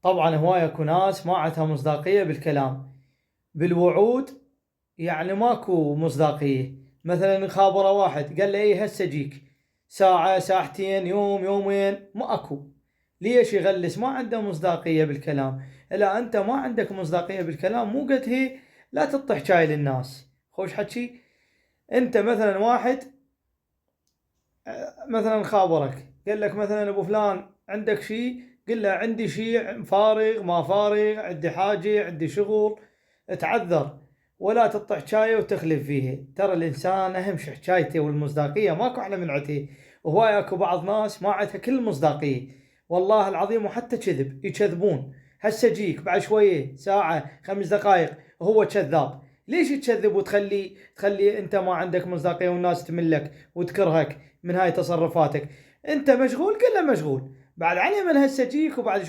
طبعا هواية اكو ناس ما عندها مصداقية بالكلام، بالوعود يعني ماكو مصداقية. مثلا خابره واحد قال له ايه هسه جيك، ساعة ساعتين يوم يومين ما اكو. ليش يغلس؟ ما عنده مصداقية بالكلام. لا انت ما عندك مصداقية بالكلام مو قد هي لا تعطي حجاي للناس. خوش حكي. انت مثلا واحد مثلا خابرك قال لك مثلا ابو فلان عندك شيء، قل له عندي شيء، فارغ ما فارغ، عندي حاجة عندي شغل، تعذر ولا تعطي حكاية وتخلف فيها. ترى الإنسان أهم شيء حكايته والمصداقية، ماكو أحلى من عتيه. وهواي أكو بعض ناس ما عندها كل مصداقية والله العظيم، وحتى كذب يكذبون. هسه جيك بعد شوية ساعة 5 دقائق هو كذاب. ليش تكذب تخلي أنت ما عندك مصداقية والناس تملك وتكرهك من هاي تصرفاتك؟ أنت مشغول قل له مشغول، بعد علي من هسه جيك وبعد